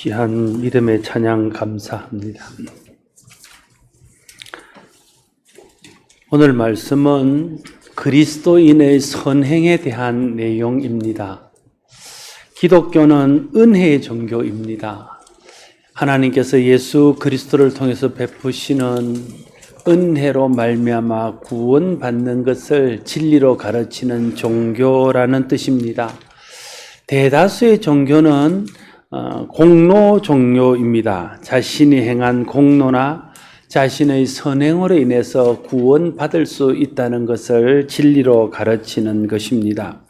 귀한 믿음의 찬양 감사합니다. 오늘 말씀은 그리스도인의 선행에 대한 내용입니다. 기독교는 은혜의 종교입니다. 하나님께서 예수 그리스도를 통해서 베푸시는 은혜로 말미암아 구원받는 것을 진리로 가르치는 종교라는 뜻입니다. 대다수의 종교는 공로 종교입니다. 자신이 행한 공로나 자신의 선행으로 인해서 구원받을 수 있다는 것을 진리로 가르치는 것입니다.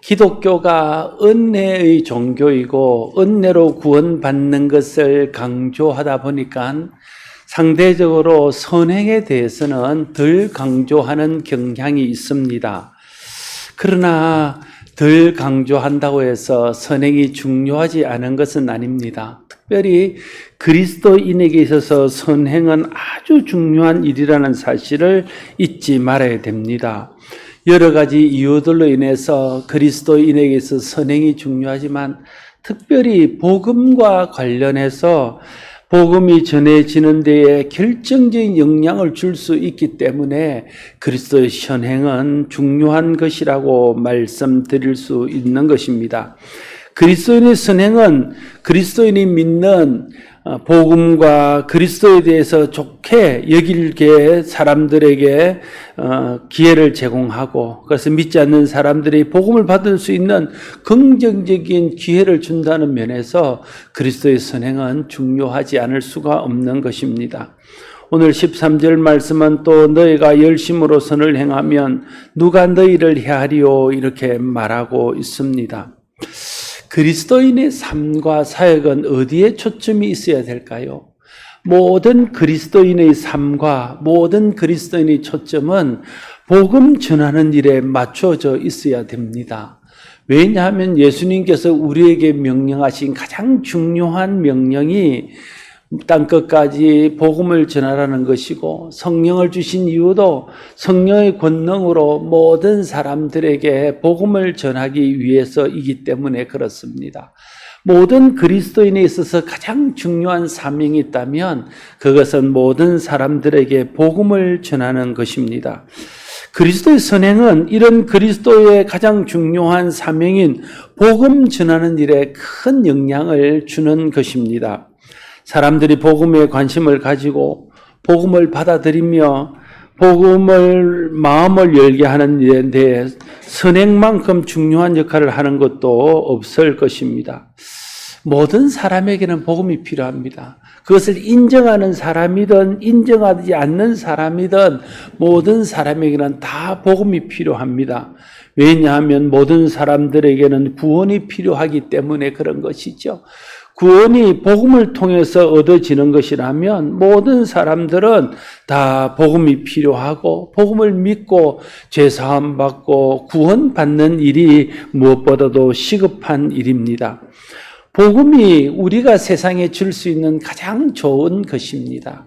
기독교가 은혜의 종교이고 은혜로 구원받는 것을 강조하다 보니까 상대적으로 선행에 대해서는 덜 강조하는 경향이 있습니다. 그러나 덜 강조한다고 해서 선행이 중요하지 않은 것은 아닙니다. 특별히 그리스도인에게 있어서 선행은 아주 중요한 일이라는 사실을 잊지 말아야 됩니다. 여러 가지 이유들로 인해서 그리스도인에게 있어서 선행이 중요하지만 특별히 복음과 관련해서 복음이 전해지는 데에 결정적인 영향을 줄 수 있기 때문에 그리스도의 선행은 중요한 것이라고 말씀드릴 수 있는 것입니다. 그리스도인의 선행은 그리스도인이 믿는 복음과 그리스도에 대해서 좋게 여길 사람들에게 기회를 제공하고, 그래서 믿지 않는 사람들이 복음을 받을 수 있는 긍정적인 기회를 준다는 면에서 그리스도의 선행은 중요하지 않을 수가 없는 것입니다. 오늘 13절 말씀은 또 너희가 열심으로 선을 행하면 누가 너희를 헤아리오 이렇게 말하고 있습니다. 그리스도인의 삶과 사역은 어디에 초점이 있어야 될까요? 모든 그리스도인의 삶과 모든 그리스도인의 초점은 복음 전하는 일에 맞춰져 있어야 됩니다. 왜냐하면 예수님께서 우리에게 명령하신 가장 중요한 명령이 땅끝까지 복음을 전하라는 것이고, 성령을 주신 이유도 성령의 권능으로 모든 사람들에게 복음을 전하기 위해서이기 때문에 그렇습니다. 모든 그리스도인에 있어서 가장 중요한 사명이 있다면 그것은 모든 사람들에게 복음을 전하는 것입니다. 그리스도의 선행은 이런 그리스도의 가장 중요한 사명인 복음 전하는 일에 큰 영향을 주는 것입니다. 사람들이 복음에 관심을 가지고 복음을 받아들이며 복음을 마음을 열게 하는 일에 대해 선행만큼 중요한 역할을 하는 것도 없을 것입니다. 모든 사람에게는 복음이 필요합니다. 그것을 인정하는 사람이든 인정하지 않는 사람이든 모든 사람에게는 다 복음이 필요합니다. 왜냐하면 모든 사람들에게는 구원이 필요하기 때문에 그런 것이죠. 구원이 복음을 통해서 얻어지는 것이라면 모든 사람들은 다 복음이 필요하고 복음을 믿고 죄사함 받고 구원받는 일이 무엇보다도 시급한 일입니다. 복음이 우리가 세상에 줄 수 있는 가장 좋은 것입니다.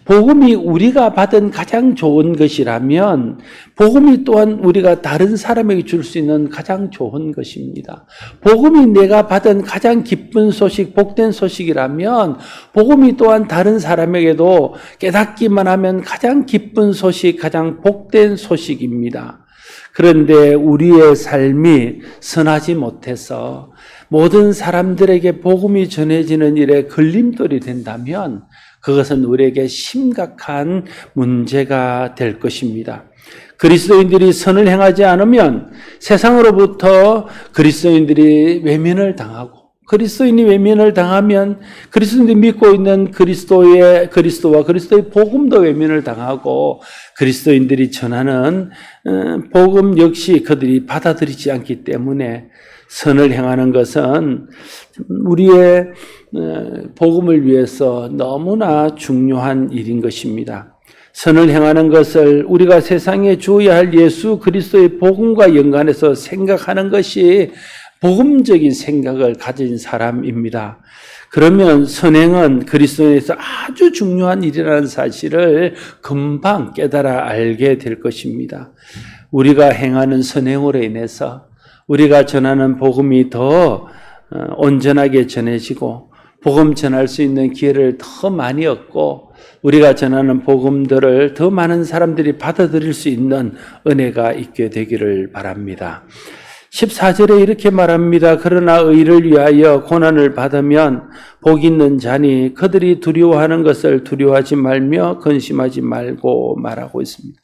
복음이 우리가 받은 가장 좋은 것이라면 복음이 또한 우리가 다른 사람에게 줄 수 있는 가장 좋은 것입니다. 복음이 내가 받은 가장 기쁜 소식, 복된 소식이라면 복음이 또한 다른 사람에게도 깨닫기만 하면 가장 기쁜 소식, 가장 복된 소식입니다. 그런데 우리의 삶이 선하지 못해서 모든 사람들에게 복음이 전해지는 일에 걸림돌이 된다면 그것은 우리에게 심각한 문제가 될 것입니다. 그리스도인들이 선을 행하지 않으면 세상으로부터 그리스도인들이 외면을 당하고, 그리스도인이 외면을 당하면 그리스도인들이 믿고 있는 그리스도와 그리스도의 복음도 외면을 당하고, 그리스도인들이 전하는 복음 역시 그들이 받아들이지 않기 때문에 선을 행하는 것은 우리의 복음을 위해서 너무나 중요한 일인 것입니다. 선을 행하는 것을 우리가 세상에 주어야 할 예수 그리스도의 복음과 연관해서 생각하는 것이 복음적인 생각을 가진 사람입니다. 그러면 선행은 그리스도에서 아주 중요한 일이라는 사실을 금방 깨달아 알게 될 것입니다. 우리가 행하는 선행으로 인해서 우리가 전하는 복음이 더 온전하게 전해지고 복음 전할 수 있는 기회를 더 많이 얻고 우리가 전하는 복음들을 더 많은 사람들이 받아들일 수 있는 은혜가 있게 되기를 바랍니다. 14절에 이렇게 말합니다. 그러나 의를 위하여 고난을 받으면 복 있는 자니 그들이 두려워하는 것을 두려워하지 말며 근심하지 말고 말하고 있습니다.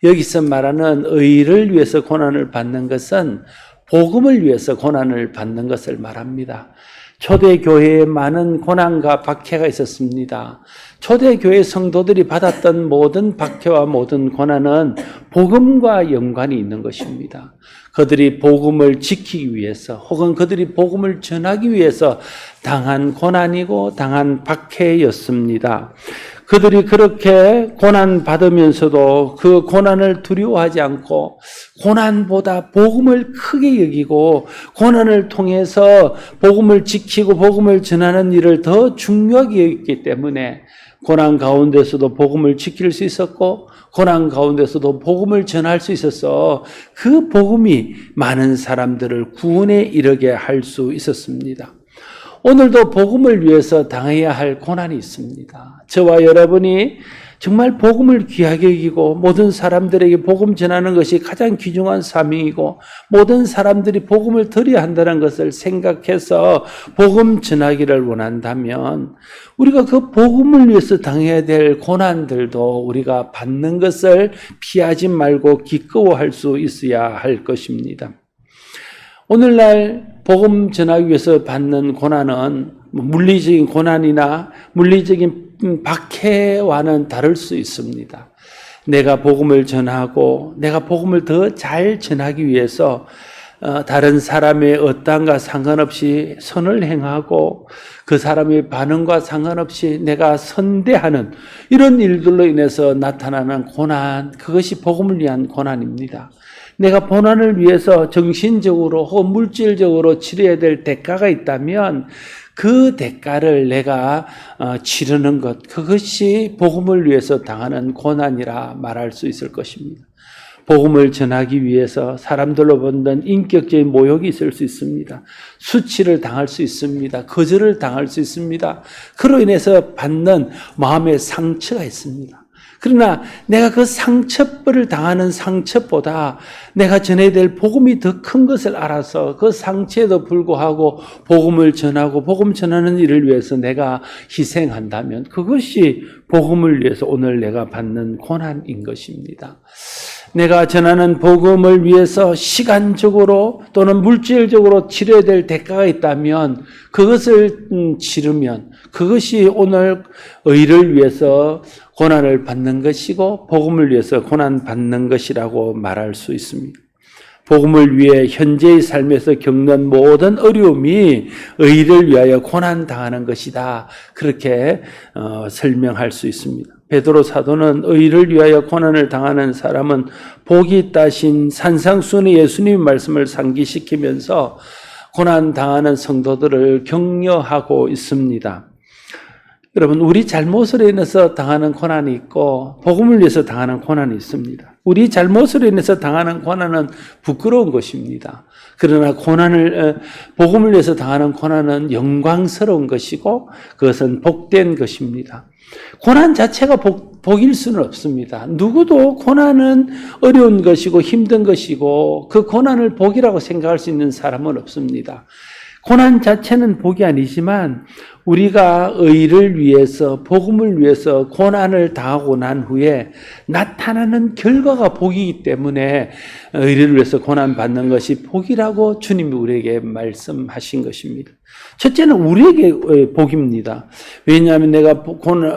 여기서 말하는 의를 위해서 고난을 받는 것은 복음을 위해서 고난을 받는 것을 말합니다. 초대교회에 많은 고난과 박해가 있었습니다. 초대교회 성도들이 받았던 모든 박해와 모든 고난은 복음과 연관이 있는 것입니다. 그들이 복음을 지키기 위해서 혹은 그들이 복음을 전하기 위해서 당한 고난이고 당한 박해였습니다. 그들이 그렇게 고난받으면서도 그 고난을 두려워하지 않고 고난보다 복음을 크게 여기고 고난을 통해서 복음을 지키고 복음을 전하는 일을 더 중요하게 여겼기 때문에 고난 가운데서도 복음을 지킬 수 있었고 고난 가운데서도 복음을 전할 수 있어서 그 복음이 많은 사람들을 구원에 이르게 할 수 있었습니다. 오늘도 복음을 위해서 당해야 할 고난이 있습니다. 저와 여러분이 정말 복음을 귀하게 여기고 모든 사람들에게 복음 전하는 것이 가장 귀중한 사명이고 모든 사람들이 복음을 들어야 한다는 것을 생각해서 복음 전하기를 원한다면 우리가 그 복음을 위해서 당해야 될 고난들도 우리가 받는 것을 피하지 말고 기꺼워할 수 있어야 할 것입니다. 오늘날 복음 전하기 위해서 받는 고난은 물리적인 고난이나 물리적인 박해와는 다를 수 있습니다. 내가 복음을 전하고 내가 복음을 더 잘 전하기 위해서 다른 사람의 어떠함과 상관없이 선을 행하고 그 사람의 반응과 상관없이 내가 선대하는 이런 일들로 인해서 나타나는 고난, 그것이 복음을 위한 고난입니다. 내가 고난을 위해서 정신적으로 혹은 물질적으로 치러야 될 대가가 있다면 그 대가를 내가 치르는 것, 그것이 복음을 위해서 당하는 고난이라 말할 수 있을 것입니다. 복음을 전하기 위해서 사람들로 받는 인격적인 모욕이 있을 수 있습니다. 수치를 당할 수 있습니다. 거절을 당할 수 있습니다. 그로 인해서 받는 마음의 상처가 있습니다. 그러나 내가 그 상처를 당하는 상처보다 내가 전해야 될 복음이 더 큰 것을 알아서 그 상처에도 불구하고 복음을 전하고 복음 전하는 일을 위해서 내가 희생한다면 그것이 복음을 위해서 오늘 내가 받는 고난인 것입니다. 내가 전하는 복음을 위해서 시간적으로 또는 물질적으로 치러야 될 대가가 있다면 그것을 치르면 그것이 오늘 의를 위해서 고난을 받는 것이고 복음을 위해서 고난받는 것이라고 말할 수 있습니다. 복음을 위해 현재의 삶에서 겪는 모든 어려움이 의를 위하여 고난당하는 것이다. 그렇게 설명할 수 있습니다. 베드로 사도는 의를 위하여 고난을 당하는 사람은 복이 있다신 산상수훈의 예수님의 말씀을 상기시키면서 고난당하는 성도들을 격려하고 있습니다. 여러분, 우리 잘못으로 인해서 당하는 고난이 있고 복음을 위해서 당하는 고난이 있습니다. 우리 잘못으로 인해서 당하는 고난은 부끄러운 것입니다. 그러나 복음을 위해서 당하는 고난은 영광스러운 것이고 그것은 복된 것입니다. 고난 자체가 복일 수는 없습니다. 누구도 고난은 어려운 것이고 힘든 것이고 그 고난을 복이라고 생각할 수 있는 사람은 없습니다. 고난 자체는 복이 아니지만 우리가 의를 위해서 복음을 위해서 고난을 당하고 난 후에 나타나는 결과가 복이기 때문에 의를 위해서 고난받는 것이 복이라고 주님이 우리에게 말씀하신 것입니다. 첫째는 우리에게 복입니다. 왜냐하면 내가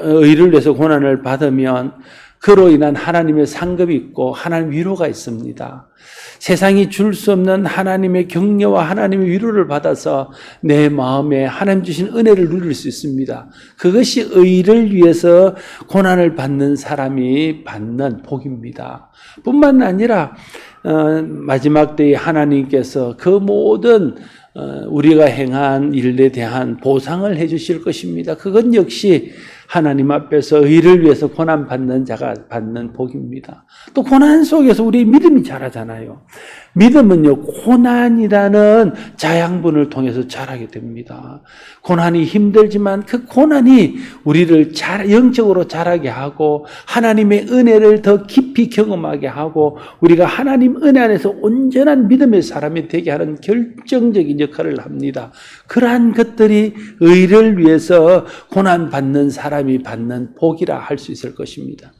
의를 위해서 고난을 받으면 그로 인한 하나님의 상급이 있고 하나님 위로가 있습니다. 세상이 줄 수 없는 하나님의 격려와 하나님의 위로를 받아서 내 마음에 하나님 주신 은혜를 누릴 수 있습니다. 그것이 의를 위해서 고난을 받는 사람이 받는 복입니다. 뿐만 아니라 마지막 때에 하나님께서 그 모든 우리가 행한 일에 대한 보상을 해 주실 것입니다. 그건 역시 하나님 앞에서 의를 위해서 고난받는 자가 받는 복입니다. 또 고난 속에서 우리 믿음이 자라잖아요. 믿음은요, 고난이라는 자양분을 통해서 자라게 됩니다. 고난이 힘들지만 그 고난이 우리를 영적으로 자라게 하고 하나님의 은혜를 더 깊이 경험하게 하고 우리가 하나님 은혜 안에서 온전한 믿음의 사람이 되게 하는 결정적인 역할을 합니다. 그러한 것들이 의를 위해서 고난받는 사람이 받는 복이라 할 수 있을 것입니다.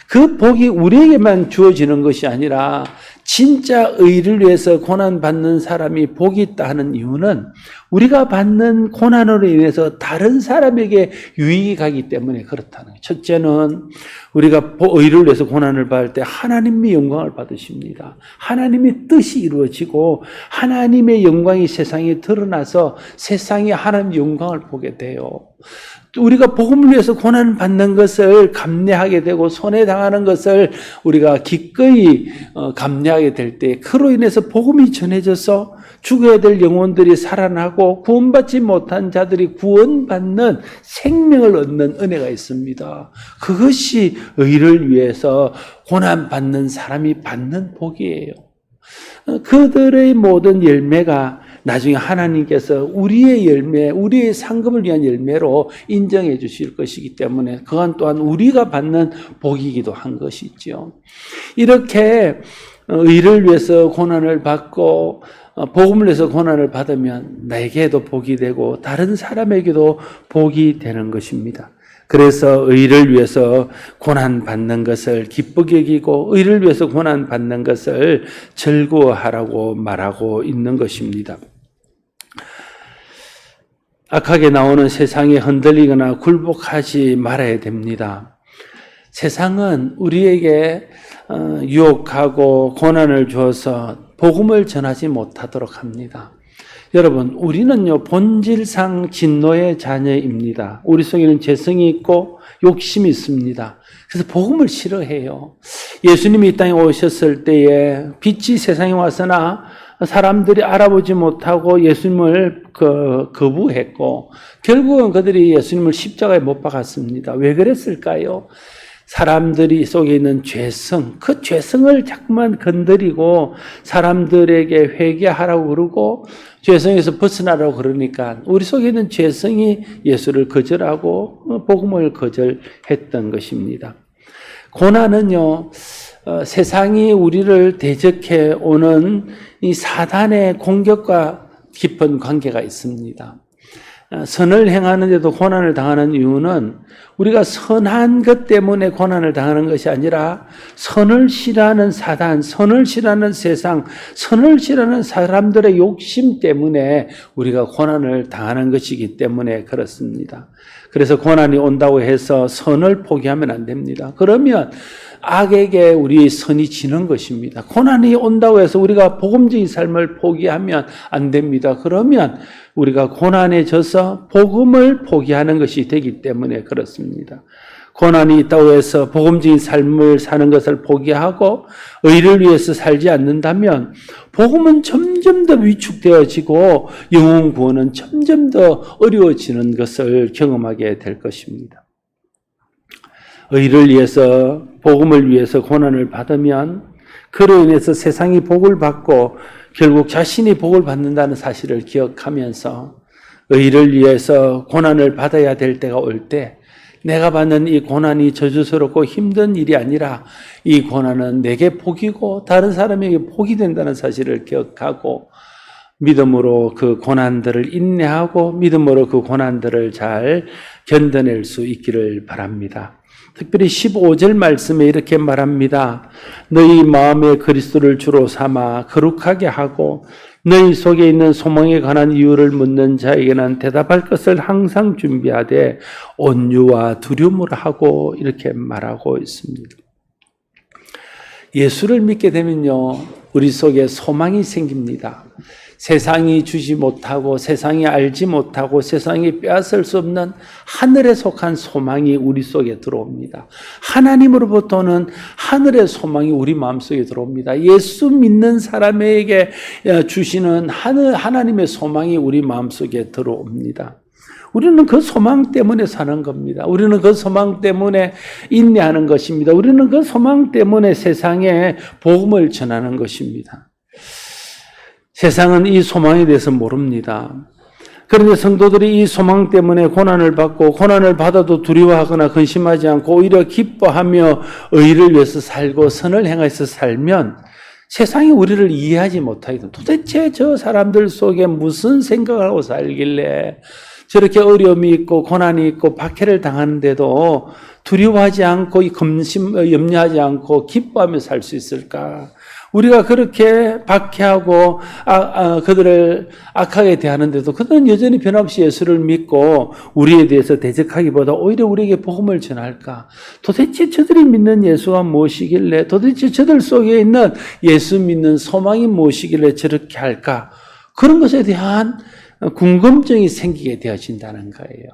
그 복이 우리에게만 주어지는 것이 아니라 진짜 의를 위해서 고난받는 사람이 복이 있다 하는 이유는 우리가 받는 고난으로 인해서 다른 사람에게 유익이 가기 때문에 그렇다는 거예요. 첫째는 우리가 의를 위해서 고난을 받을 때 하나님의 영광을 받으십니다. 하나님의 뜻이 이루어지고 하나님의 영광이 세상에 드러나서 세상에 하나님의 영광을 보게 돼요. 우리가 복음을 위해서 고난을 받는 것을 감내하게 되고 손해당하는 것을 우리가 기꺼이 감내하게 될 때 그로 인해서 복음이 전해져서 죽어야 될 영혼들이 살아나고 구원받지 못한 자들이 구원받는 생명을 얻는 은혜가 있습니다. 그것이 의를 위해서 고난받는 사람이 받는 복이에요. 그들의 모든 열매가 나중에 하나님께서 우리의 열매, 우리의 상급을 위한 열매로 인정해 주실 것이기 때문에 그건 또한 우리가 받는 복이기도 한 것이죠. 이렇게 의를 위해서 고난을 받고 복음을 위해서 고난을 받으면 나에게도 복이 되고 다른 사람에게도 복이 되는 것입니다. 그래서 의를 위해서 고난받는 것을 기쁘게 여기고 의를 위해서 고난받는 것을 즐거워하라고 말하고 있는 것입니다. 악하게 나오는 세상에 흔들리거나 굴복하지 말아야 됩니다. 세상은 우리에게 유혹하고 고난을 주어서 복음을 전하지 못하도록 합니다. 여러분, 우리는요, 본질상 진노의 자녀입니다. 우리 속에는 죄성이 있고 욕심이 있습니다. 그래서 복음을 싫어해요. 예수님이 이 땅에 오셨을 때에 빛이 세상에 와서나 사람들이 알아보지 못하고 예수님을 거부했고 결국은 그들이 예수님을 십자가에 못 박았습니다. 왜 그랬을까요? 사람들이 속에 있는 죄성, 그 죄성을 자꾸만 건드리고 사람들에게 회개하라고 그러고 죄성에서 벗어나라고 그러니까 우리 속에 있는 죄성이 예수를 거절하고 복음을 거절했던 것입니다. 고난은요, 세상이 우리를 대적해 오는 이 사단의 공격과 깊은 관계가 있습니다. 선을 행하는데도 고난을 당하는 이유는 우리가 선한 것 때문에 고난을 당하는 것이 아니라 선을 싫어하는 사단, 선을 싫어하는 세상, 선을 싫어하는 사람들의 욕심 때문에 우리가 고난을 당하는 것이기 때문에 그렇습니다. 그래서 고난이 온다고 해서 선을 포기하면 안 됩니다. 그러면 악에게 우리 선이 지는 것입니다. 고난이 온다고 해서 우리가 복음적인 삶을 포기하면 안 됩니다. 그러면 우리가 고난에 져서 복음을 포기하는 것이 되기 때문에 그렇습니다. 고난이 있다고 해서 복음적인 삶을 사는 것을 포기하고 의를 위해서 살지 않는다면 복음은 점점 더 위축되어지고 영혼 구원은 점점 더 어려워지는 것을 경험하게 될 것입니다. 의를 위해서 복음을 위해서 고난을 받으면 그로 인해서 세상이 복을 받고 결국 자신이 복을 받는다는 사실을 기억하면서 의를 위해서 고난을 받아야 될 때가 올 때 내가 받는 이 고난이 저주스럽고 힘든 일이 아니라 이 고난은 내게 복이고 다른 사람에게 복이 된다는 사실을 기억하고 믿음으로 그 고난들을 인내하고 믿음으로 그 고난들을 잘 견뎌낼 수 있기를 바랍니다. 특별히 15절 말씀에 이렇게 말합니다. 너희 마음에 그리스도를 주로 삼아 거룩하게 하고 너희 속에 있는 소망에 관한 이유를 묻는 자에게는 대답할 것을 항상 준비하되 온유와 두려움을 하고 이렇게 말하고 있습니다. 예수를 믿게 되면요, 우리 속에 소망이 생깁니다. 세상이 주지 못하고 세상이 알지 못하고 세상이 빼앗을 수 없는 하늘에 속한 소망이 우리 속에 들어옵니다. 하나님으로부터는 하늘의 소망이 우리 마음속에 들어옵니다. 예수 믿는 사람에게 주시는 하나님의 소망이 우리 마음속에 들어옵니다. 우리는 그 소망 때문에 사는 겁니다. 우리는 그 소망 때문에 인내하는 것입니다. 우리는 그 소망 때문에 세상에 복음을 전하는 것입니다. 세상은 이 소망에 대해서 모릅니다. 그런데 성도들이 이 소망 때문에 고난을 받고 고난을 받아도 두려워하거나 근심하지 않고 오히려 기뻐하며 의를 위해서 살고 선을 행해서 살면 세상이 우리를 이해하지 못하게 됩니다. 도대체 저 사람들 속에 무슨 생각을 하고 살길래 저렇게 어려움이 있고 고난이 있고 박해를 당하는데도 두려워하지 않고 염려하지 않고 기뻐하며 살 수 있을까? 우리가 그렇게 박해하고 그들을 악하게 대하는데도 그들은 여전히 변함없이 예수를 믿고 우리에 대해서 대적하기보다 오히려 우리에게 복음을 전할까? 도대체 저들이 믿는 예수가 무엇이길래, 도대체 저들 속에 있는 예수 믿는 소망이 무엇이길래 저렇게 할까? 그런 것에 대한 궁금증이 생기게 되어진다는 거예요.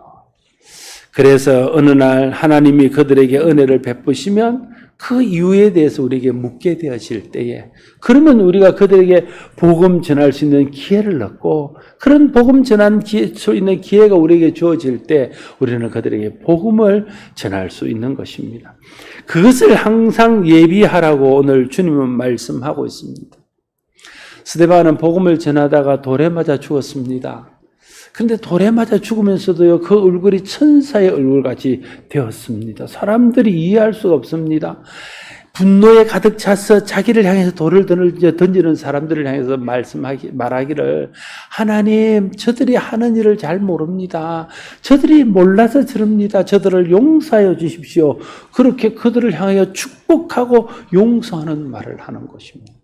그래서 어느 날 하나님이 그들에게 은혜를 베푸시면 그 이유에 대해서 우리에게 묻게 되어질 때에, 그러면 우리가 그들에게 복음 전할 수 있는 기회를 얻고, 그런 복음 전할 수 있는 기회가 우리에게 주어질 때 우리는 그들에게 복음을 전할 수 있는 것입니다. 그것을 항상 예비하라고 오늘 주님은 말씀하고 있습니다. 스데반은 복음을 전하다가 돌에 맞아 죽었습니다. 그런데 돌에 맞아 죽으면서도요, 그 얼굴이 천사의 얼굴같이 되었습니다. 사람들이 이해할 수가 없습니다. 분노에 가득 차서 자기를 향해서 돌을 던지는 사람들을 향해서 말하기를, 하나님, 저들이 하는 일을 잘 모릅니다. 저들이 몰라서 저럽니다. 저들을 용서하여 주십시오. 그렇게 그들을 향하여 축복하고 용서하는 말을 하는 것입니다.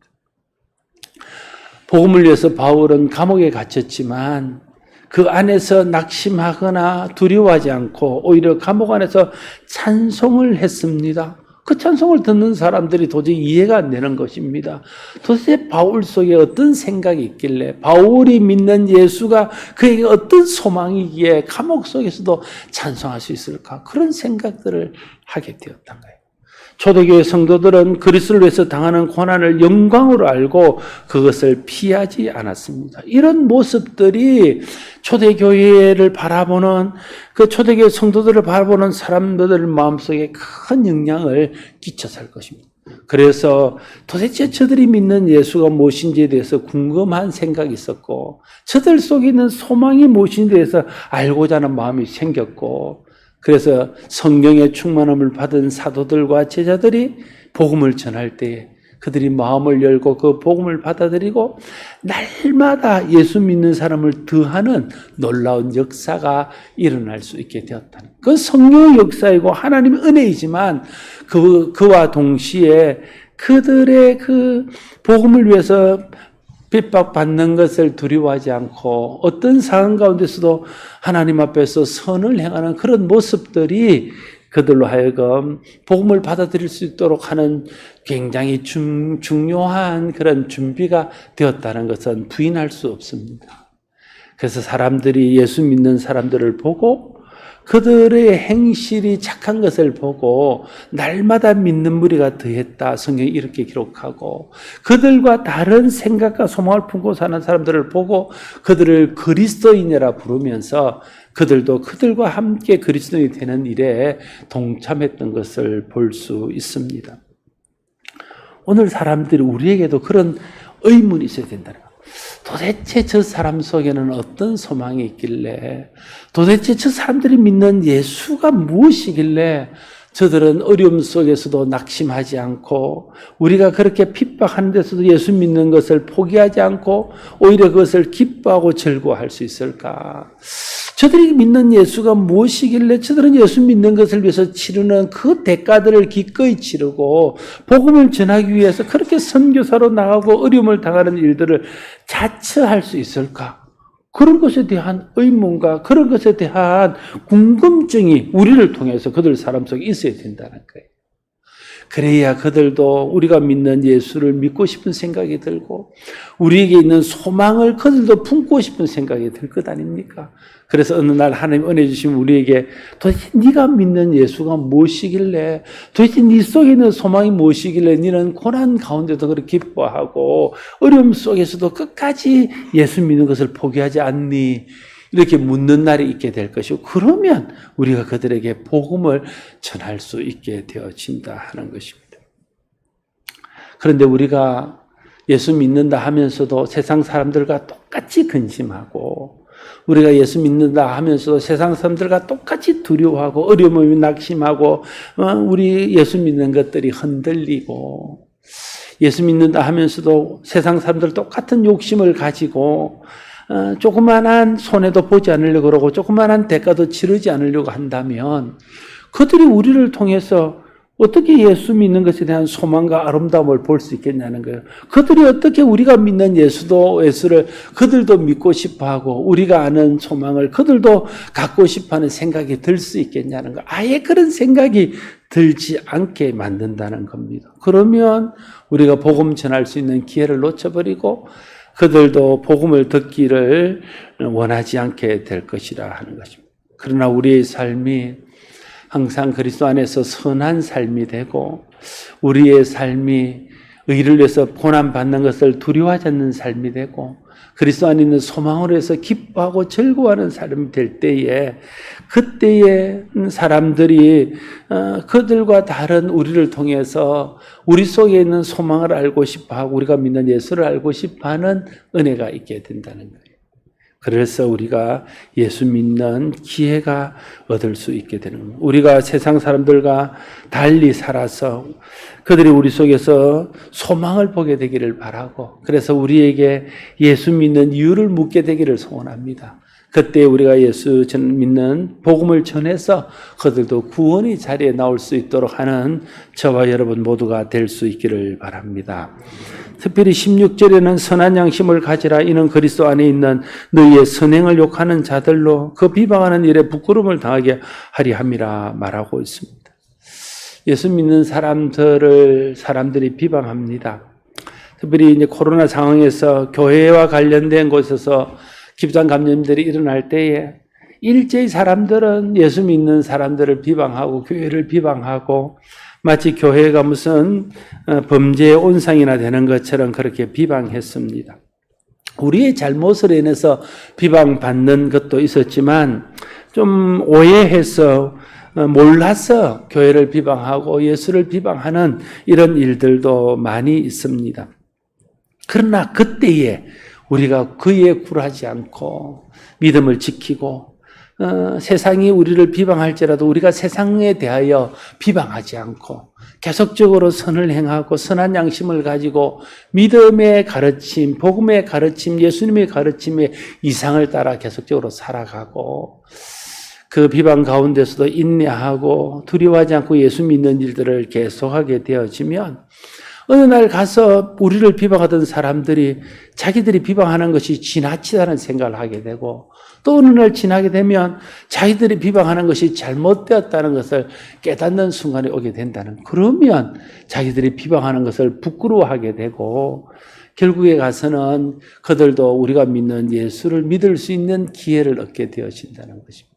복음을 위해서 바울은 감옥에 갇혔지만 그 안에서 낙심하거나 두려워하지 않고 오히려 감옥 안에서 찬송을 했습니다. 그 찬송을 듣는 사람들이 도저히 이해가 안 되는 것입니다. 도대체 바울 속에 어떤 생각이 있길래, 바울이 믿는 예수가 그에게 어떤 소망이기에 감옥 속에서도 찬송할 수 있을까? 그런 생각들을 하게 되었던 거예요. 초대교회 성도들은 그리스도를 위해서 당하는 고난을 영광으로 알고 그것을 피하지 않았습니다. 이런 모습들이 초대교회를 바라보는, 그 초대교회 성도들을 바라보는 사람들 마음속에 큰 영향을 끼쳐서 할 것입니다. 그래서 도대체 저들이 믿는 예수가 무엇인지에 대해서 궁금한 생각이 있었고, 저들 속에 있는 소망이 무엇인지에 대해서 알고자 하는 마음이 생겼고, 그래서 성령의 충만함을 받은 사도들과 제자들이 복음을 전할 때에 그들이 마음을 열고 그 복음을 받아들이고 날마다 예수 믿는 사람을 더하는 놀라운 역사가 일어날 수 있게 되었다는, 그 성령의 역사이고 하나님의 은혜이지만 그와 동시에 그들의 그 복음을 위해서 핍박받는 것을 두려워하지 않고 어떤 상황 가운데서도 하나님 앞에서 선을 행하는 그런 모습들이 그들로 하여금 복음을 받아들일 수 있도록 하는 굉장히 중요한 그런 준비가 되었다는 것은 부인할 수 없습니다. 그래서 사람들이 예수 믿는 사람들을 보고 그들의 행실이 착한 것을 보고 날마다 믿는 무리가 더했다, 성경이 이렇게 기록하고, 그들과 다른 생각과 소망을 품고 사는 사람들을 보고 그들을 그리스도인이라 부르면서 그들도 그들과 함께 그리스도인이 되는 일에 동참했던 것을 볼 수 있습니다. 오늘 사람들이 우리에게도 그런 의문이 있어야 된다는 거예요. 도대체 저 사람 속에는 어떤 소망이 있길래, 도대체 저 사람들이 믿는 예수가 무엇이길래 저들은 어려움 속에서도 낙심하지 않고 우리가 그렇게 핍박하는 데서도 예수 믿는 것을 포기하지 않고 오히려 그것을 기뻐하고 즐거워할 수 있을까? 저들이 믿는 예수가 무엇이길래 저들은 예수 믿는 것을 위해서 치르는 그 대가들을 기꺼이 치르고 복음을 전하기 위해서 그렇게 선교사로 나가고 어려움을 당하는 일들을 자처할 수 있을까? 그런 것에 대한 의문과 그런 것에 대한 궁금증이 우리를 통해서 그들 사람 속에 있어야 된다는 거예요. 그래야 그들도 우리가 믿는 예수를 믿고 싶은 생각이 들고 우리에게 있는 소망을 그들도 품고 싶은 생각이 들 것 아닙니까? 그래서 어느 날 하나님 은혜 주시면 우리에게 도대체 네가 믿는 예수가 무엇이길래, 도대체 네 속에 있는 소망이 무엇이길래 너는 고난 가운데도 그렇게 기뻐하고 어려움 속에서도 끝까지 예수 믿는 것을 포기하지 않니? 이렇게 묻는 날이 있게 될 것이고, 그러면 우리가 그들에게 복음을 전할 수 있게 되어진다 하는 것입니다. 그런데 우리가 예수 믿는다 하면서도 세상 사람들과 똑같이 근심하고, 우리가 예수 믿는다 하면서도 세상 사람들과 똑같이 두려워하고 어려움을 낙심하고 우리 예수 믿는 것들이 흔들리고, 예수 믿는다 하면서도 세상 사람들 똑같은 욕심을 가지고 조그만한 손해도 보지 않으려고 그러고 조그만한 대가도 치르지 않으려고 한다면, 그들이 우리를 통해서 어떻게 예수 믿는 것에 대한 소망과 아름다움을 볼 수 있겠냐는 거예요. 그들이 어떻게 우리가 믿는 예수를 그들도 믿고 싶어하고 우리가 아는 소망을 그들도 갖고 싶어하는 생각이 들 수 있겠냐는 거. 아예 그런 생각이 들지 않게 만든다는 겁니다. 그러면 우리가 복음 전할 수 있는 기회를 놓쳐버리고 그들도 복음을 듣기를 원하지 않게 될 것이라 하는 것입니다. 그러나 우리의 삶이 항상 그리스도 안에서 선한 삶이 되고, 우리의 삶이 의를 위해서 고난받는 것을 두려워하지 않는 삶이 되고, 그리스도 안에 있는 소망으로 해서 기뻐하고 즐거워하는 삶이 될 때에, 그때에 사람들이 그들과 다른 우리를 통해서 우리 속에 있는 소망을 알고 싶어하고 우리가 믿는 예수를 알고 싶어하는 은혜가 있게 된다는 거예요. 그래서 우리가 예수 믿는 기회가 얻을 수 있게 되는 겁니다. 우리가 세상 사람들과 달리 살아서 그들이 우리 속에서 소망을 보게 되기를 바라고, 그래서 우리에게 예수 믿는 이유를 묻게 되기를 소원합니다. 그때 우리가 예수 믿는 복음을 전해서 그들도 구원의 자리에 나올 수 있도록 하는 저와 여러분 모두가 될 수 있기를 바랍니다. 특별히 16절에는 선한 양심을 가지라, 이는 그리스도 안에 있는 너희의 선행을 욕하는 자들로 그 비방하는 일에 부끄러움을 당하게 하리 함이라 말하고 있습니다. 예수 믿는 사람들이 비방합니다. 특별히 이제 코로나 상황에서 교회와 관련된 곳에서 집단 감염들이 일어날 때에 일제히 사람들은 예수 믿는 사람들을 비방하고 교회를 비방하고 마치 교회가 무슨 범죄의 온상이나 되는 것처럼 그렇게 비방했습니다. 우리의 잘못으로 인해서 비방받는 것도 있었지만 좀 오해해서 몰라서 교회를 비방하고 예수를 비방하는 이런 일들도 많이 있습니다. 그러나 그때에 우리가 그에 굴하지 않고 믿음을 지키고 세상이 우리를 비방할지라도 우리가 세상에 대하여 비방하지 않고 계속적으로 선을 행하고 선한 양심을 가지고 믿음의 가르침, 복음의 가르침, 예수님의 가르침의 이상을 따라 계속적으로 살아가고 그 비방 가운데서도 인내하고 두려워하지 않고 예수 믿는 일들을 계속하게 되어지면 어느 날 가서 우리를 비방하던 사람들이 자기들이 비방하는 것이 지나치다는 생각을 하게 되고, 또 어느 날 지나게 되면 자기들이 비방하는 것이 잘못되었다는 것을 깨닫는 순간이 오게 된다는, 그러면 자기들이 비방하는 것을 부끄러워하게 되고 결국에 가서는 그들도 우리가 믿는 예수를 믿을 수 있는 기회를 얻게 되어진다는 것입니다.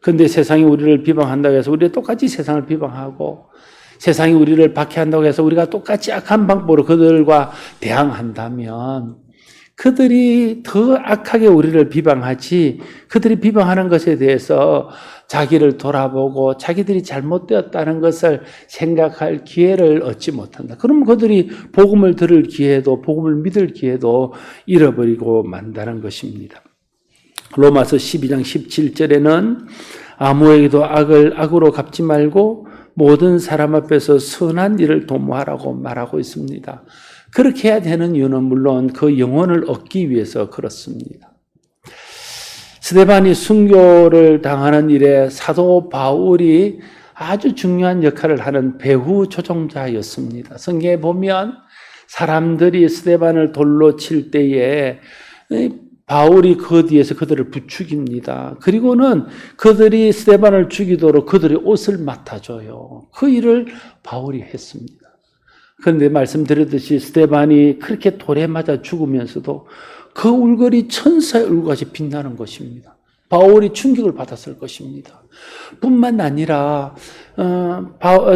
그런데 세상이 우리를 비방한다고 해서 우리가 똑같이 세상을 비방하고 세상이 우리를 박해한다고 해서 우리가 똑같이 악한 방법으로 그들과 대항한다면 그들이 더 악하게 우리를 비방하지, 그들이 비방하는 것에 대해서 자기를 돌아보고 자기들이 잘못되었다는 것을 생각할 기회를 얻지 못한다. 그럼 그들이 복음을 들을 기회도 복음을 믿을 기회도 잃어버리고 만다는 것입니다. 로마서 12장 17절에는 아무에게도 악을 악으로 갚지 말고 모든 사람 앞에서 선한 일을 도모하라고 말하고 있습니다. 그렇게 해야 되는 이유는 물론 그 영혼을 얻기 위해서 그렇습니다. 스데반이 순교를 당하는 일에 사도 바울이 아주 중요한 역할을 하는 배후 조종자였습니다. 성경에 보면 사람들이 스데반을 돌로 칠 때에 바울이 그 뒤에서 그들을 부추깁니다. 그리고는 그들이 스데반을 죽이도록 그들의 옷을 맡아줘요. 그 일을 바울이 했습니다. 그런데 말씀드렸듯이 스데반이 그렇게 돌에 맞아 죽으면서도 그 울거리 천사의 얼굴같이 빛나는 것입니다. 바울이 충격을 받았을 것입니다. 뿐만 아니라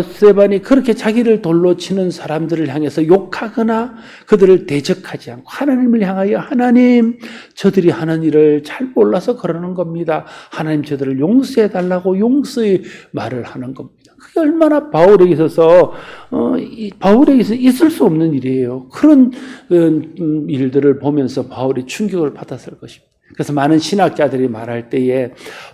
스데반이 그렇게 자기를 돌로 치는 사람들을 향해서 욕하거나 그들을 대적하지 않고 하나님을 향하여 하나님, 저들이 하는 일을 잘 몰라서 그러는 겁니다. 하나님, 저들을 용서해 달라고 용서의 말을 하는 겁니다. 그게 얼마나 바울에게 있어서 있을 수 없는 일이에요. 그런 일들을 보면서 바울이 충격을 받았을 것입니다. 그래서 많은 신학자들이 말할 때에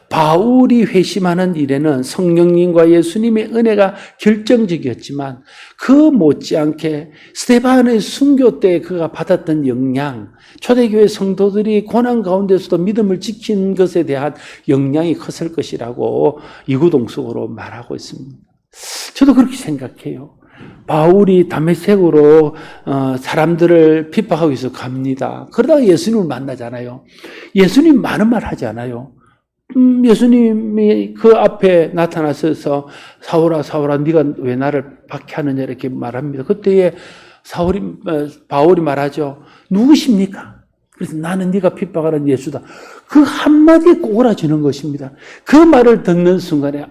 바울이 회심하는 일에는 성령님과 예수님의 은혜가 결정적이었지만 그 못지않게 스데반의 순교 때 그가 받았던 영향, 초대교회 성도들이 고난 가운데서도 믿음을 지킨 것에 대한 영향이 컸을 것이라고 이구동성으로 말하고 있습니다. 저도 그렇게 생각해요. 바울이 다메섹으로 사람들을 핍박하기 위해서 갑니다. 그러다가 예수님을 만나잖아요. 예수님 많은 말 하지 않아요. 예수님이 그 앞에 나타나셔서 사울아 사울아 네가 왜 나를 박해하느냐 이렇게 말합니다. 그때에 바울이 말하죠. 누구십니까? 그래서 나는 네가 핍박하는 예수다. 그 한마디에 꼬라지는 것입니다. 그 말을 듣는 순간에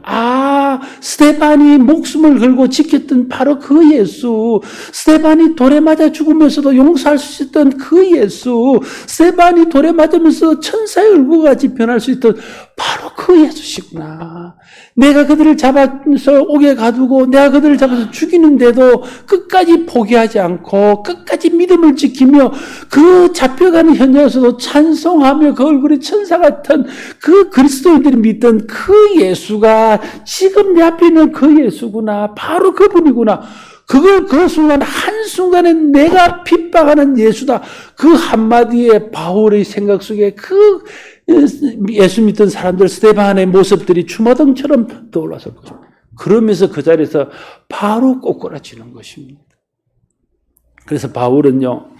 스데반이 목숨을 걸고 지켰던 바로 그 예수, 스데반이 돌에 맞아 죽으면서도 용서할 수 있었던 그 예수, 스데반이 돌에 맞으면서 천사의 얼굴같이 변할 수 있던 바로 그 예수시구나. 내가 그들을 잡아서 옥에 가두고 내가 그들을 잡아서 죽이는데도 끝까지 포기하지 않고 끝까지 믿음을 지키며 그 잡혀가는 현장에서도 찬송하며 그 얼굴이 천사 같은 그 그리스도인들이 믿던 그 예수가 지금 내 앞에 있는 그 예수구나. 바로 그분이구나. 그걸 그 순간 한순간에 내가 핍박하는 예수다. 그 한마디에 바울의 생각 속에 그 예수 믿던 사람들 스데반의 모습들이 주마등처럼 떠올랐을 거죠. 그러면서 그 자리에서 바로 꼬꾸라지는 것입니다. 그래서 바울은요,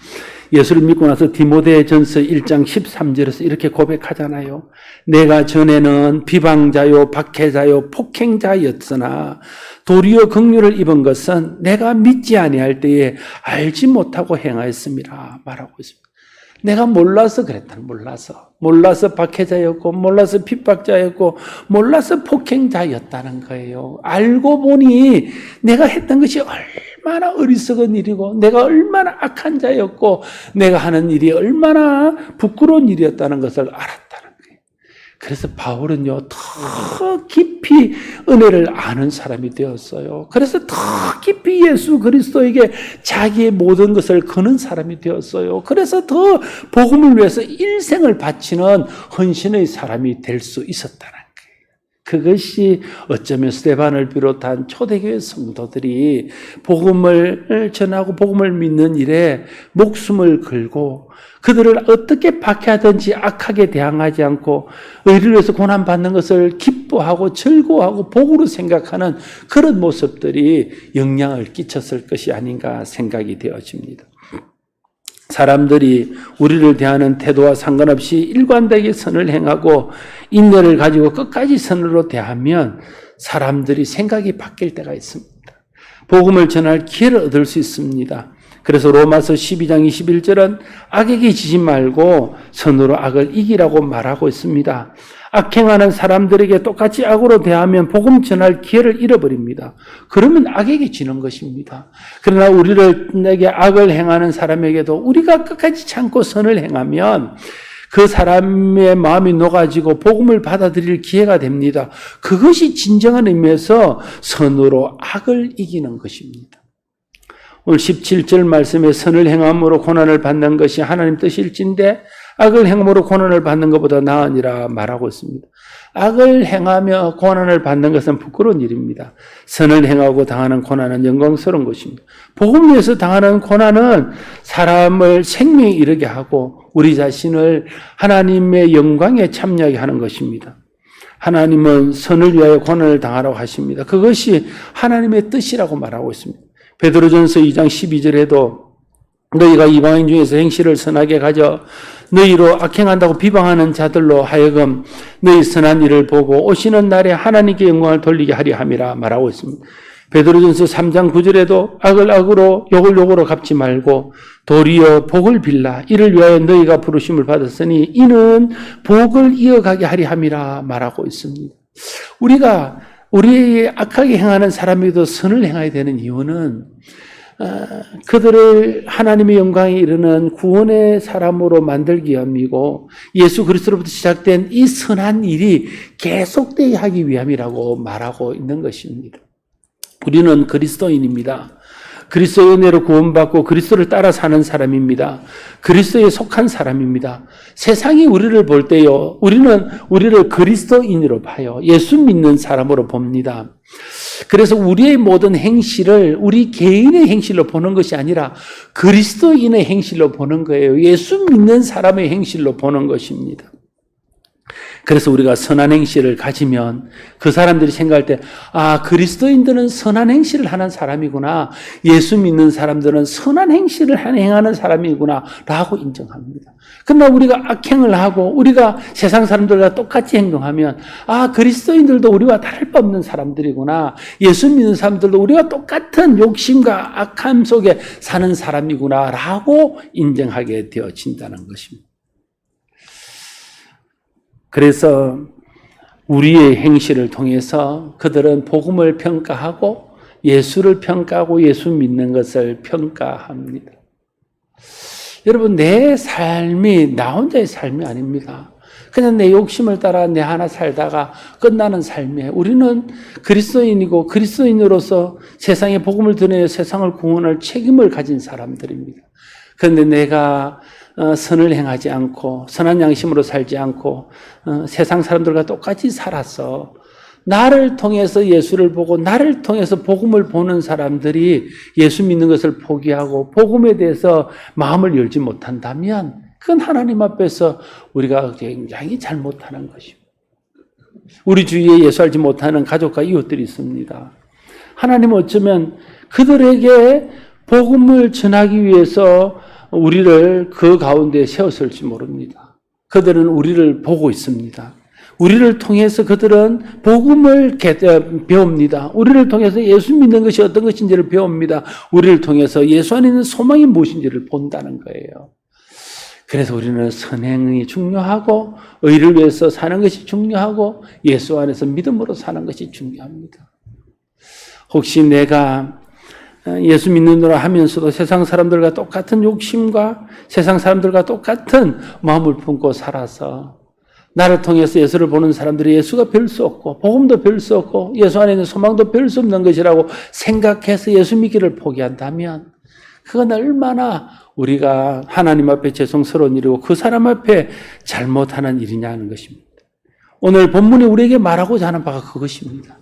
예수를 믿고 나서 디모데전서 1장 13절에서 이렇게 고백하잖아요. 내가 전에는 비방자요 박해자요 폭행자였으나 도리어 긍휼을 입은 것은 내가 믿지 아니할 때에 알지 못하고 행하였음이라 말하고 있습니다. 내가 몰라서 그랬다. 몰라서 박해자였고 몰라서 핍박자였고 몰라서 폭행자였다는 거예요. 알고 보니 내가 했던 것이 얼마나 어리석은 일이고 내가 얼마나 악한 자였고 내가 하는 일이 얼마나 부끄러운 일이었다는 것을 알았다는 거예요. 그래서 바울은요, 더 깊이 은혜를 아는 사람이 되었어요. 그래서 더 깊이 예수 그리스도에게 자기의 모든 것을 거는 사람이 되었어요. 그래서 더 복음을 위해서 일생을 바치는 헌신의 사람이 될 수 있었다는 거예요. 그것이 어쩌면 스데반을 비롯한 초대교회 성도들이 복음을 전하고 복음을 믿는 일에 목숨을 걸고 그들을 어떻게 박해하든지 악하게 대항하지 않고 의를 위해서 고난받는 것을 기뻐하고 즐거워하고 복으로 생각하는 그런 모습들이 영향을 끼쳤을 것이 아닌가 생각이 되어집니다. 사람들이 우리를 대하는 태도와 상관없이 일관되게 선을 행하고 인내를 가지고 끝까지 선으로 대하면 사람들이 생각이 바뀔 때가 있습니다. 복음을 전할 기회를 얻을 수 있습니다. 그래서 로마서 12장 21절은 악에게 지지 말고 선으로 악을 이기라고 말하고 있습니다. 악행하는 사람들에게 똑같이 악으로 대하면 복음 전할 기회를 잃어버립니다. 그러면 악에게 지는 것입니다. 그러나 내게 악을 행하는 사람에게도 우리가 끝까지 참고 선을 행하면 그 사람의 마음이 녹아지고 복음을 받아들일 기회가 됩니다. 그것이 진정한 의미에서 선으로 악을 이기는 것입니다. 오늘 17절 말씀에 선을 행함으로 고난을 받는 것이 하나님 뜻일진데 악을 행함으로 고난을 받는 것보다 나으니라 말하고 있습니다. 악을 행하며 고난을 받는 것은 부끄러운 일입니다. 선을 행하고 당하는 고난은 영광스러운 것입니다. 복음 위해서 당하는 고난은 사람을 생명에 이르게 하고 우리 자신을 하나님의 영광에 참여하게 하는 것입니다. 하나님은 선을 위하여 고난을 당하라고 하십니다. 그것이 하나님의 뜻이라고 말하고 있습니다. 베드로전서 2장 12절에도 너희가 이방인 중에서 행실을 선하게 가져 너희로 악행한다고 비방하는 자들로 하여금 너희 선한 일을 보고 오시는 날에 하나님께 영광을 돌리게 하려 함이라 말하고 있습니다. 베드로전서 3장 9절에도 악을 악으로 욕을 욕으로 갚지 말고 도리어 복을 빌라 이를 위하여 너희가 부르심을 받았으니 이는 복을 이어가게 하리 함이라 말하고 있습니다. 우리가 우리 악하게 행하는 사람에게도 선을 행해야 되는 이유는 그들을 하나님의 영광에 이르는 구원의 사람으로 만들기 위함이고 예수 그리스도로부터 시작된 이 선한 일이 계속되게 하기 위함이라고 말하고 있는 것입니다. 우리는 그리스도인입니다. 그리스도의 은혜로 구원받고 그리스도를 따라 사는 사람입니다. 그리스도에 속한 사람입니다. 세상이 우리를 볼 때요, 우리는 우리를 그리스도인으로 봐요. 예수 믿는 사람으로 봅니다. 그래서 우리의 모든 행실을 우리 개인의 행실로 보는 것이 아니라 그리스도인의 행실로 보는 거예요. 예수 믿는 사람의 행실로 보는 것입니다. 그래서 우리가 선한 행실을 가지면 그 사람들이 생각할 때, 아, 그리스도인들은 선한 행실을 하는 사람이구나. 예수 믿는 사람들은 선한 행실을 행하는 사람이구나. 라고 인정합니다. 그러나 우리가 악행을 하고 우리가 세상 사람들과 똑같이 행동하면, 아, 그리스도인들도 우리와 다를 바 없는 사람들이구나. 예수 믿는 사람들도 우리가 똑같은 욕심과 악함 속에 사는 사람이구나. 라고 인정하게 되어진다는 것입니다. 그래서 우리의 행실을 통해서 그들은 복음을 평가하고 예수를 평가하고 예수 믿는 것을 평가합니다. 여러분, 내 삶이 나 혼자의 삶이 아닙니다. 그냥 내 욕심을 따라 내 하나 살다가 끝나는 삶이에요. 우리는 그리스도인이고 그리스도인으로서 세상에 복음을 드러내 세상을 구원할 책임을 가진 사람들입니다. 그런데 내가 선을 행하지 않고 선한 양심으로 살지 않고 세상 사람들과 똑같이 살아서 나를 통해서 예수를 보고 나를 통해서 복음을 보는 사람들이 예수 믿는 것을 포기하고 복음에 대해서 마음을 열지 못한다면 그건 하나님 앞에서 우리가 굉장히 잘못하는 것입니다. 우리 주위에 예수 알지 못하는 가족과 이웃들이 있습니다. 하나님은 어쩌면 그들에게 복음을 전하기 위해서 우리를 그 가운데 세웠을지 모릅니다. 그들은 우리를 보고 있습니다. 우리를 통해서 그들은 복음을 배웁니다. 우리를 통해서 예수 믿는 것이 어떤 것인지를 배웁니다. 우리를 통해서 예수 안에 있는 소망이 무엇인지를 본다는 거예요. 그래서 우리는 선행이 중요하고 의를 위해서 사는 것이 중요하고 예수 안에서 믿음으로 사는 것이 중요합니다. 혹시 내가 예수 믿는다고 하면서도 세상 사람들과 똑같은 욕심과 세상 사람들과 똑같은 마음을 품고 살아서 나를 통해서 예수를 보는 사람들이 예수가 별 수 없고 복음도 별 수 없고 예수 안에 있는 소망도 별 수 없는 것이라고 생각해서 예수 믿기를 포기한다면 그건 얼마나 우리가 하나님 앞에 죄송스러운 일이고 그 사람 앞에 잘못하는 일이냐는 것입니다. 오늘 본문이 우리에게 말하고자 하는 바가 그것입니다.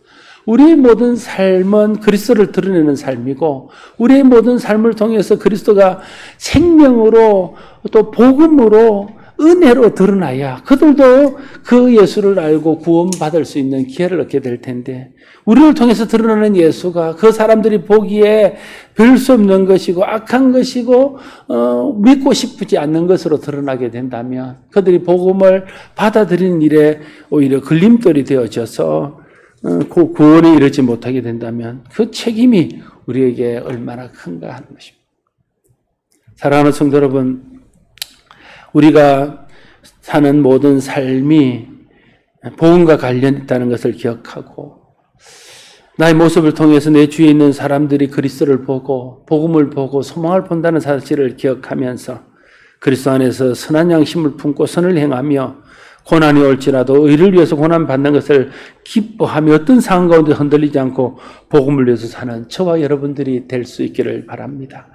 우리의 모든 삶은 그리스도를 드러내는 삶이고 우리의 모든 삶을 통해서 그리스도가 생명으로 또 복음으로 은혜로 드러나야 그들도 그 예수를 알고 구원받을 수 있는 기회를 얻게 될 텐데 우리를 통해서 드러나는 예수가 그 사람들이 보기에 별 수 없는 것이고 악한 것이고 믿고 싶지 않는 것으로 드러나게 된다면 그들이 복음을 받아들이는 일에 오히려 걸림돌이 되어져서 그 구원에 이르지 못하게 된다면 그 책임이 우리에게 얼마나 큰가 하는 것입니다. 사랑하는 성도 여러분, 우리가 사는 모든 삶이 복음과 관련 있다는 것을 기억하고 나의 모습을 통해서 내 주위에 있는 사람들이 그리스도를 보고 복음을 보고 소망을 본다는 사실을 기억하면서 그리스도 안에서 선한 양심을 품고 선을 행하며 고난이 올지라도 의를 위해서 고난받는 것을 기뻐하며 어떤 상황 가운데 흔들리지 않고 복음을 위해서 사는 저와 여러분들이 될 수 있기를 바랍니다.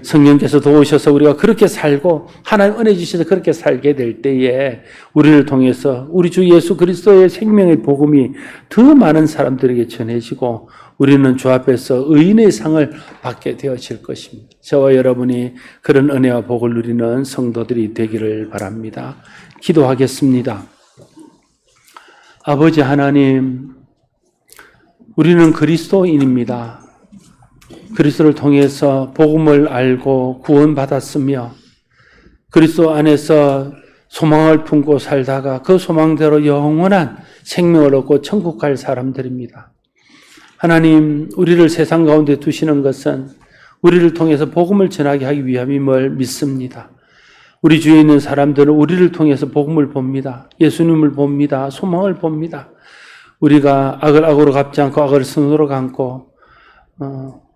성령께서 도우셔서 우리가 그렇게 살고 하나님 은혜 주셔서 그렇게 살게 될 때에 우리를 통해서 우리 주 예수 그리스도의 생명의 복음이 더 많은 사람들에게 전해지고 우리는 주 앞에서 의인의 상을 받게 되어질 것입니다. 저와 여러분이 그런 은혜와 복을 누리는 성도들이 되기를 바랍니다. 기도하겠습니다. 아버지 하나님, 우리는 그리스도인입니다. 그리스도를 통해서 복음을 알고 구원받았으며 그리스도 안에서 소망을 품고 살다가 그 소망대로 영원한 생명을 얻고 천국 갈 사람들입니다. 하나님, 우리를 세상 가운데 두시는 것은 우리를 통해서 복음을 전하게 하기 위함임을 믿습니다. 우리 주위에 있는 사람들은 우리를 통해서 복음을 봅니다. 예수님을 봅니다. 소망을 봅니다. 우리가 악을 악으로 갚지 않고 악을 선으로 갚고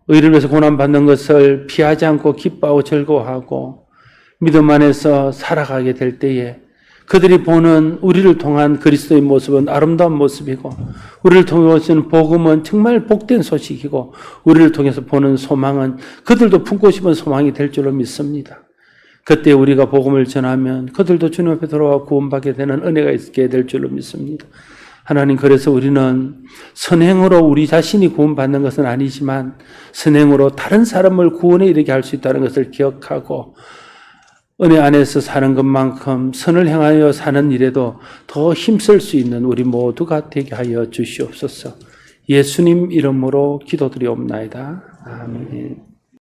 의를 위해서 고난받는 것을 피하지 않고 기뻐하고 즐거워하고 믿음 안에서 살아가게 될 때에 그들이 보는 우리를 통한 그리스도의 모습은 아름다운 모습이고 우리를 통해서 복음은 정말 복된 소식이고 우리를 통해서 보는 소망은 그들도 품고 싶은 소망이 될 줄로 믿습니다. 그때 우리가 복음을 전하면 그들도 주님 앞에 돌아와 구원받게 되는 은혜가 있게 될 줄로 믿습니다. 하나님, 그래서 우리는 선행으로 우리 자신이 구원받는 것은 아니지만 선행으로 다른 사람을 구원에 이르게 할 수 있다는 것을 기억하고 은혜 안에서 사는 것만큼 선을 향하여 사는 일에도 더 힘쓸 수 있는 우리 모두가 되게 하여 주시옵소서. 예수님 이름으로 기도드리옵나이다. 아멘.